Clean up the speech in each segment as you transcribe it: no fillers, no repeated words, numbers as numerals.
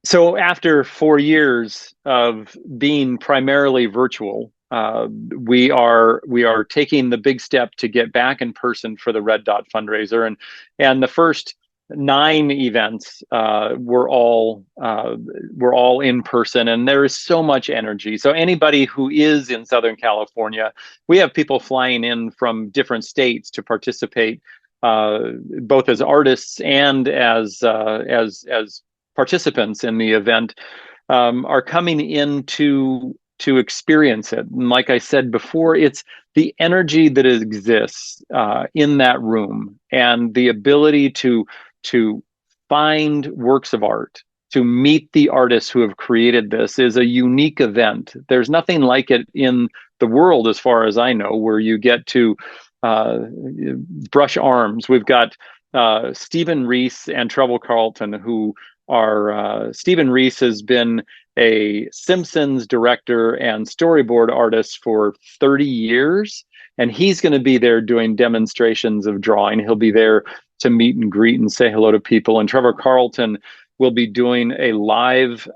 So after 4 years of being primarily virtual, we are taking the big step to get back in person for the Red Dot fundraiser, and the first nine events were all in person, and there is so much energy. So anybody who is in Southern California, we have people flying in from different states to participate, both as artists and as participants in the event, are coming in to experience it. And like I said before, it's the energy that exists in that room and the ability to find works of art, to meet the artists who have created this is a unique event. There's nothing like it in the world, as far as I know, where you get to uh, brush arms. We've got Stephen Reese and Trevor Carlton, who are Stephen Reese has been a Simpsons director and storyboard artist for 30 years, and he's going to be there doing demonstrations of drawing. He'll be there to meet and greet and say hello to people. And Trevor Carlton will be doing a live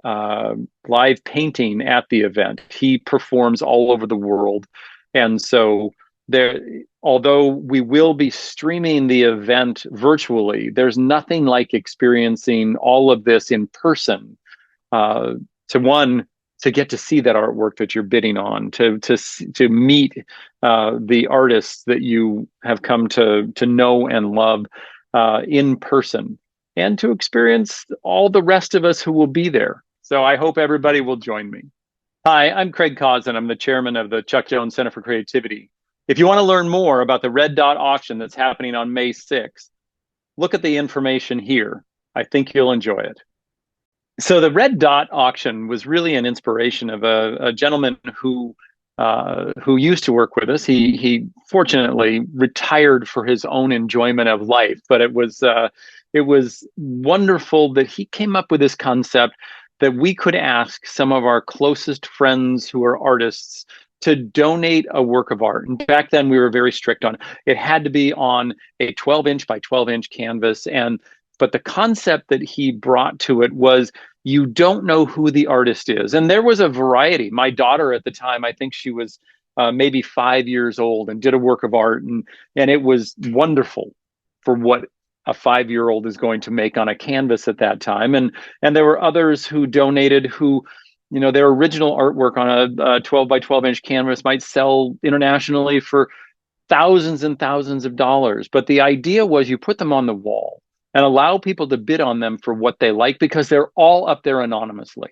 painting at the event. He performs all over the world, and so there, although we will be streaming the event virtually, there's nothing like experiencing all of this in person. Uh, to one, to get to see that artwork that you're bidding on, to meet the artists that you have come to know and love in person, and to experience all the rest of us who will be there. So I hope everybody will join me. Hi, I'm Craig Kausen. I'm the chairman of the Chuck Jones Center for Creativity. If you want to learn more about the Red Dot auction that's happening on May 6th, look at the information here. I think you'll enjoy it. So the Red Dot auction was really an inspiration of a gentleman who used to work with us. He fortunately retired for his own enjoyment of life, but it was wonderful that he came up with this concept that we could ask some of our closest friends who are artists to donate a work of art. And back then we were very strict on it had to be on a 12-inch by 12-inch canvas. But the concept that he brought to it was you don't know who the artist is. And there was a variety. My daughter at the time, I think she was maybe 5 years old, and did a work of art, and it was wonderful for what a 5-year-old is going to make on a canvas at that time. And there were others who donated who, their original artwork on a 12 by 12-inch canvas might sell internationally for thousands and thousands of dollars. But the idea was you put them on the wall and allow people to bid on them for what they like, because they're all up there anonymously.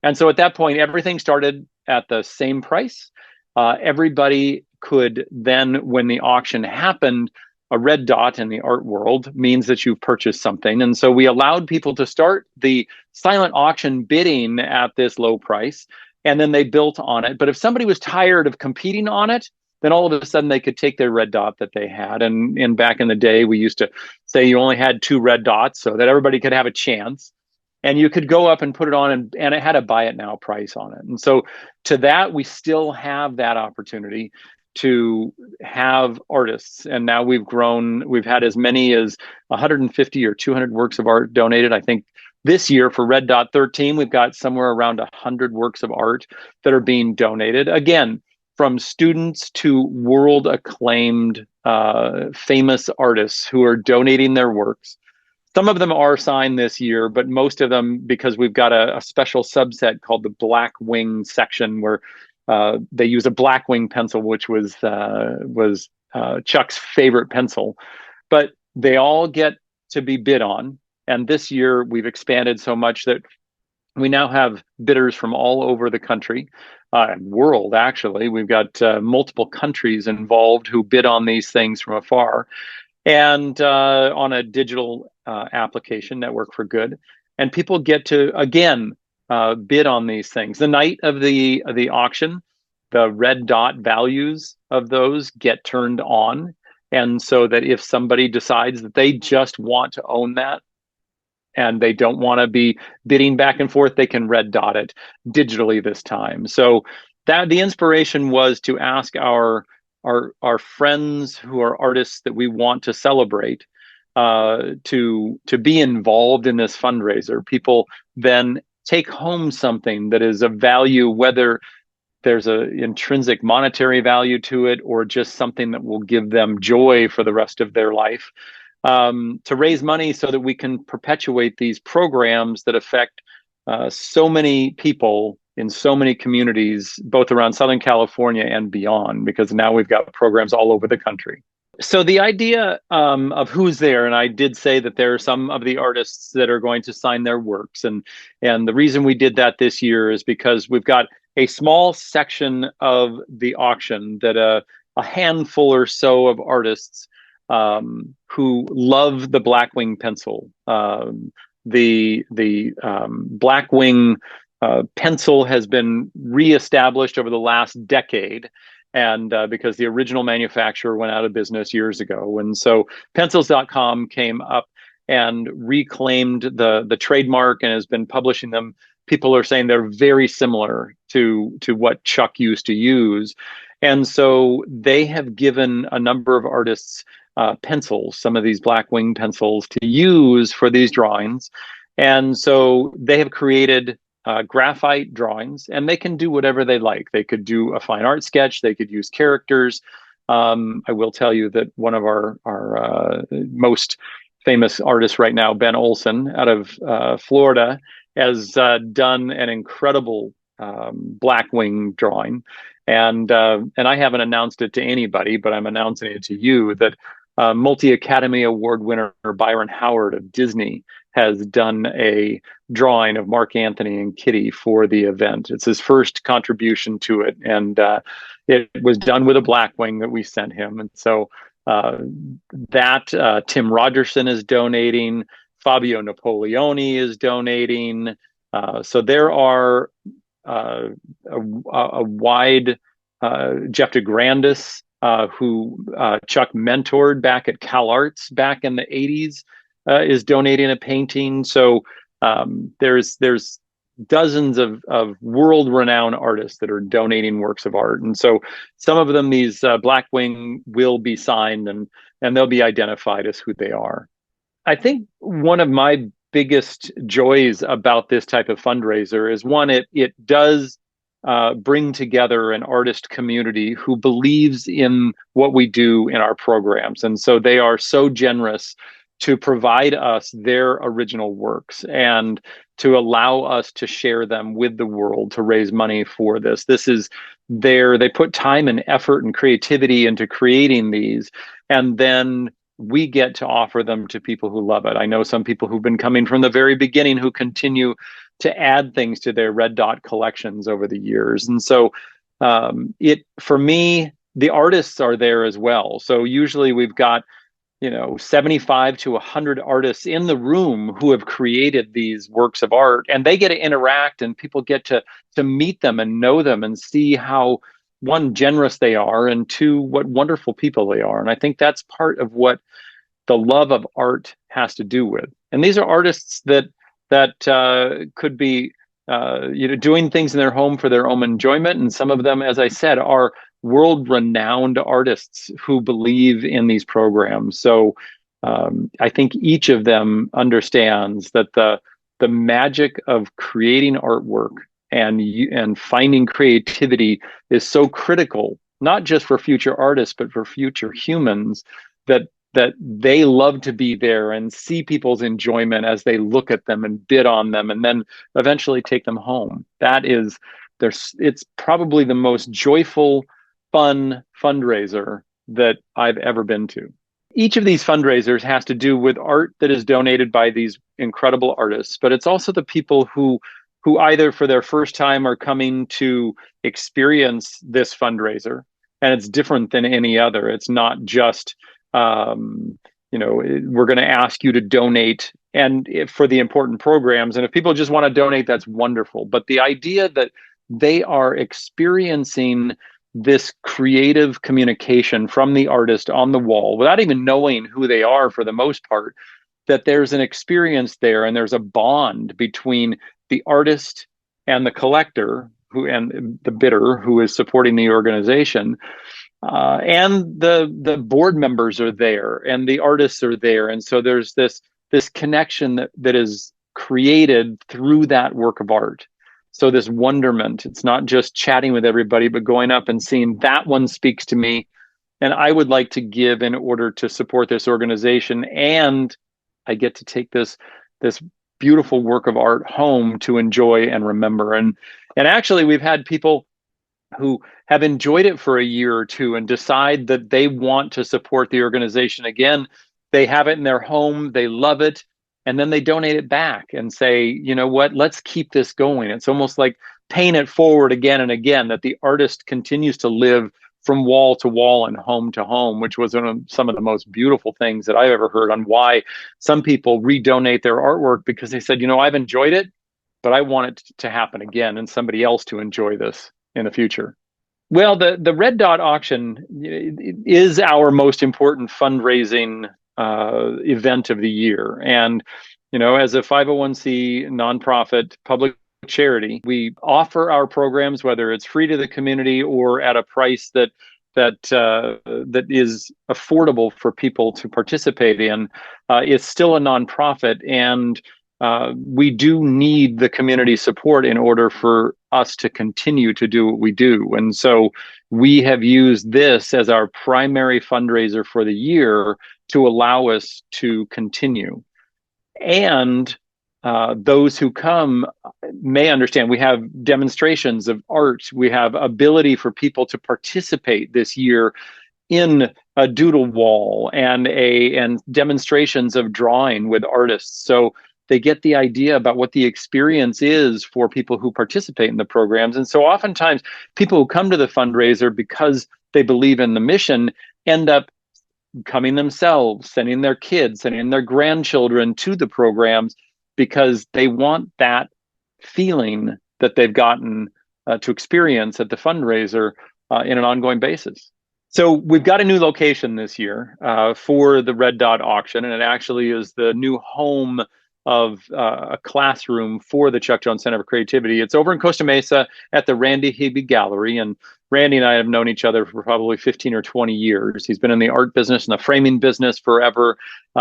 And so at that point, everything started at the same price. Everybody could then, when the auction happened, a red dot in the art world means that you've purchased something. And so we allowed people to start the silent auction bidding at this low price, and then they built on it. But if somebody was tired of competing on it, then all of a sudden they could take their red dot that they had. And back in the day, we used to say you only had 2 red dots so that everybody could have a chance. And you could go up and put it on, and it had a buy it now price on it. And so to that, we still have that opportunity to have artists. And now we've grown, we've had as many as 150 or 200 works of art donated. I think this year for Red Dot 13, we've got somewhere around 100 works of art that are being donated. Again, from students to world acclaimed, famous artists who are donating their works. Some of them are signed this year, but most of them, because we've got a special subset called the Black Wing section, where they use a Black Wing pencil, which was Chuck's favorite pencil. But they all get to be bid on. And this year we've expanded so much that we now have bidders from all over the country, world, actually. We've got multiple countries involved who bid on these things from afar, and on a digital application, Network for Good. And people get to, again, bid on these things. The night of the auction, the red dot values of those get turned on. And so that if somebody decides that they just want to own that, and they don't want to be bidding back and forth, they can red dot it digitally this time. So that the inspiration was to ask our friends who are artists that we want to celebrate to be involved in this fundraiser. People then take home something that is of value, whether there's an intrinsic monetary value to it or just something that will give them joy for the rest of their life, to raise money so that we can perpetuate these programs that affect so many people in so many communities, both around Southern California and beyond, because now we've got programs all over the country. So the idea of who's there, and I did say that there are some of the artists that are going to sign their works, and the reason we did that this year is because we've got a small section of the auction that a handful or so of artists who love the Blackwing pencil. The Blackwing pencil has been reestablished over the last decade, and because the original manufacturer went out of business years ago. And so pencils.com came up and reclaimed the trademark and has been publishing them. People are saying they're very similar to what Chuck used to use. And so they have given a number of artists pencils, some of these Blackwing pencils, to use for these drawings. And so they have created graphite drawings, and they can do whatever they like. They could do a fine art sketch. They could use characters. I will tell you that one of our most famous artists right now, Ben Olson, out of Florida, has done an incredible Blackwing drawing, and I haven't announced it to anybody, but I'm announcing it to you that multi-Academy Award winner Byron Howard of Disney has done a drawing of Mark Anthony and Kitty for the event. It's his first contribution to it, and it was done with a Blackwing that we sent him. And so Tim Rogerson is donating, Fabio Napoleoni is donating. So there are a wide Jeff DeGrandis, who Chuck mentored back at CalArts back in the 80s, is donating a painting. So there's dozens of world-renowned artists that are donating works of art. And so some of them, these Blackwing, will be signed and they'll be identified as who they are. I think one of my biggest joys about this type of fundraiser is, one, it does bring together an artist community who believes in what we do in our programs. And so they are so generous to provide us their original works and to allow us to share them with the world to raise money for this. They put time and effort and creativity into creating these, and then we get to offer them to people who love it. I know some people who've been coming from the very beginning who continue to add things to their red dot collections over the years. And so for me, the artists are there as well. So usually we've got 75 to 100 artists in the room who have created these works of art, and they get to interact, and people get to meet them and know them and see how, one, generous they are, and two, what wonderful people they are. And I think that's part of what the love of art has to do with. And these are artists that could be doing things in their home for their own enjoyment, and some of them, as I said, are world-renowned artists who believe in these programs. So I think each of them understands that the magic of creating artwork and finding creativity is so critical, not just for future artists, but for future humans, that they love to be there and see people's enjoyment as they look at them and bid on them and then eventually take them home. It's probably the most joyful, fun fundraiser that I've ever been to. Each of these fundraisers has to do with art that is donated by these incredible artists, but it's also the people who either for their first time are coming to experience this fundraiser, and it's different than any other. It's not just we're going to ask you to donate and for the important programs. And if people just want to donate, that's wonderful. But the idea that they are experiencing this creative communication from the artist on the wall without even knowing who they are for the most part, that there's an experience there and there's a bond between the artist and the collector and the bidder who is supporting the organization. And the board members are there and the artists are there. And so there's this connection that is created through that work of art. So this wonderment, it's not just chatting with everybody, but going up and seeing that one speaks to me, and I would like to give in order to support this organization, and I get to take this beautiful work of art home to enjoy and remember. And actually, we've had people who have enjoyed it for a year or two and decide that they want to support the organization again. They have it in their home, they love it, and then they donate it back and say, you know what, let's keep this going. It's almost like paying it forward again and again, that the artist continues to live from wall to wall and home to home, which was some of the most beautiful things that I've ever heard on why some people redonate their artwork, because they said, you know, I've enjoyed it, but I want it to happen again and somebody else to enjoy this in the future. Well, the Red Dot auction is our most important fundraising event of the year. And, you know, as a 501c nonprofit public charity, we offer our programs, whether it's free to the community or at a price that is affordable for people to participate in. It's still a nonprofit, and we do need the community support in order for us to continue to do what we do. And so we have used this as our primary fundraiser for the year to allow us to continue. And those who come may understand we have demonstrations of art. We have ability for people to participate this year in a doodle wall and demonstrations of drawing with artists. So they get the idea about what the experience is for people who participate in the programs. And so oftentimes people who come to the fundraiser because they believe in the mission end up coming themselves, sending their kids, sending their grandchildren to the programs, because they want that feeling that they've gotten to experience at the fundraiser in an ongoing basis. So we've got a new location this year for the Red Dot auction, and it actually is the new home of a classroom for the Chuck Jones Center for Creativity. It's over in Costa Mesa at the Randy Higbee Gallery, and Randy and I have known each other for probably 15 or 20 years. He's been in the art business and the framing business forever.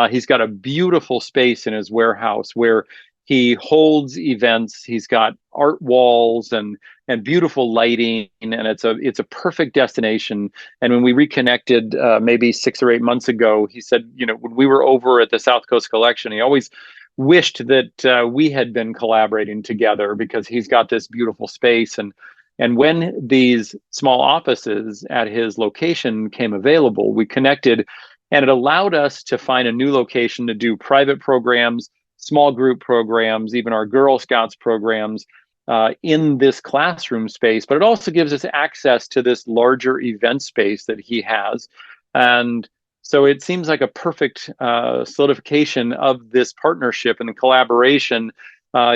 He's got a beautiful space in his warehouse where he holds events. He's got art walls and beautiful lighting, and it's a perfect destination. And when we reconnected maybe 6 or 8 months ago, he said, you know, when we were over at the South Coast Collection, he always wished that we had been collaborating together, because he's got this beautiful space. And when these small offices at his location came available, we connected, and it allowed us to find a new location to do private programs, small group programs, even our Girl Scouts programs in this classroom space. But it also gives us access to this larger event space that he has. And so it seems like a perfect solidification of this partnership and the collaboration.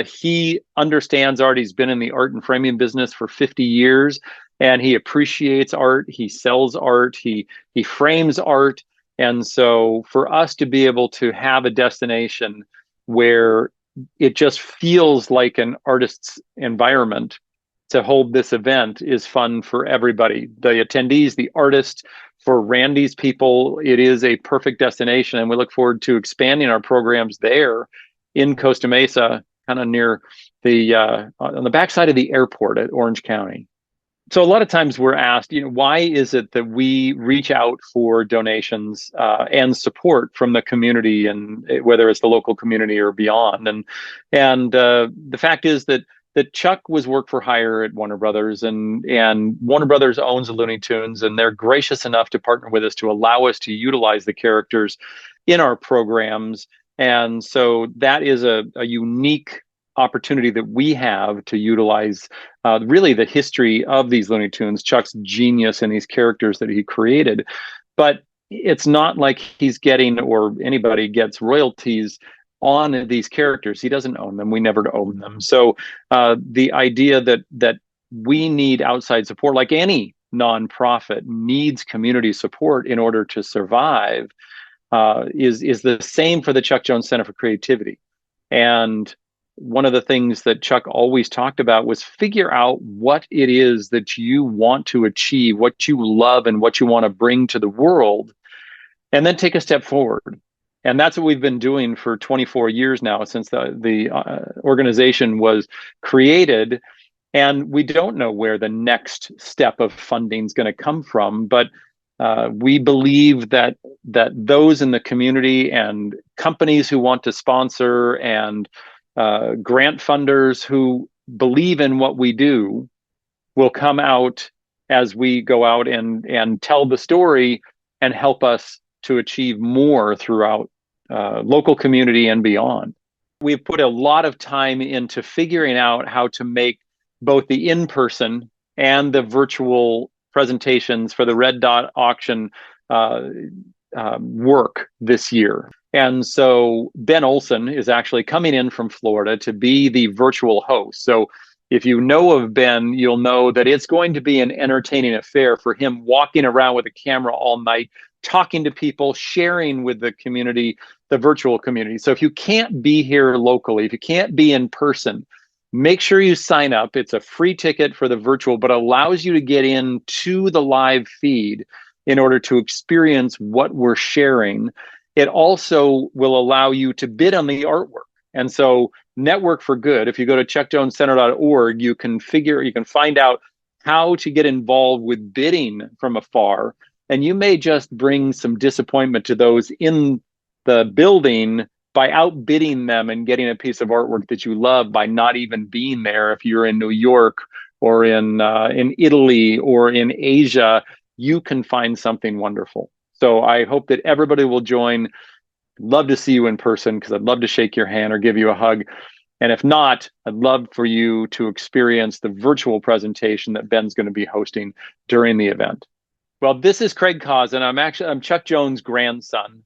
He understands art. He's been in the art and framing business for 50 years, and he appreciates art. He sells art. He frames art. And so for us to be able to have a destination where it just feels like an artist's environment to hold this event is fun for everybody. The attendees, the artists, for Randy's people, it is a perfect destination, and we look forward to expanding our programs there in Costa Mesa, kind of near the on the backside of the airport at Orange County. So a lot of times we're asked, you know, why is it that we reach out for donations and support from the community, and whether it's the local community or beyond? And the fact is that Chuck was work for hire at Warner Brothers, and Warner Brothers owns the Looney Tunes, and they're gracious enough to partner with us to allow us to utilize the characters in our programs. And so that is a unique opportunity that we have to utilize really the history of these Looney Tunes, Chuck's genius in these characters that he created. But it's not like he's getting, or anybody gets, royalties on these characters. He doesn't own them. We never own them. So the idea that we need outside support, like any nonprofit needs community support in order to survive, is the same for the Chuck Jones Center for Creativity. And one of the things that Chuck always talked about was figure out what it is that you want to achieve, what you love, and what you want to bring to the world, and then take a step forward. And that's what we've been doing for 24 years now, since the organization was created. And we don't know where the next step of funding is going to come from, but we believe that those in the community and companies who want to sponsor and grant funders who believe in what we do will come out as we go out and tell the story and help us to achieve more throughout local community and beyond. We've put a lot of time into figuring out how to make both the in-person and the virtual presentations for the Red Dot auction uh, work this year. And so Ben Olson is actually coming in from Florida to be the virtual host. So if you know of Ben, you'll know that it's going to be an entertaining affair for him walking around with a camera all night, talking to people, sharing with the community, the virtual community. So if you can't be here locally, if you can't be in person, make sure you sign up. It's a free ticket for the virtual, but allows you to get into the live feed in order to experience what we're sharing. It also will allow you to bid on the artwork. And so Network for Good, if you go to chuckjonescenter.org, you can find out how to get involved with bidding from afar. And you may just bring some disappointment to those in the building by outbidding them and getting a piece of artwork that you love by not even being there. If you're in New York or in Italy or in Asia, you can find something wonderful. So I hope that everybody will join. Love to see you in person because I'd love to shake your hand or give you a hug. And if not, I'd love for you to experience the virtual presentation that Ben's going to be hosting during the event. Well, this is Craig Kausen. I'm Chuck Jones' grandson,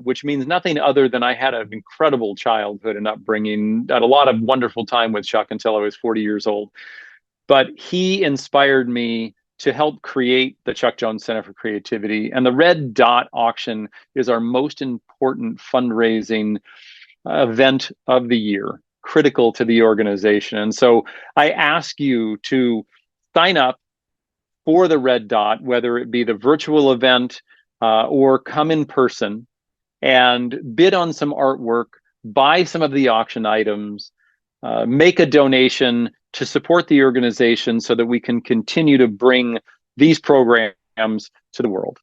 which means nothing other than I had an incredible childhood and upbringing. Had a lot of wonderful time with Chuck until I was 40 years old. But he inspired me to help create the Chuck Jones Center for Creativity. And the Red Dot auction is our most important fundraising event of the year, critical to the organization. And so I ask you to sign up for the Red Dot, whether it be the virtual event or come in person and bid on some artwork, buy some of the auction items, make a donation to support the organization so that we can continue to bring these programs to the world.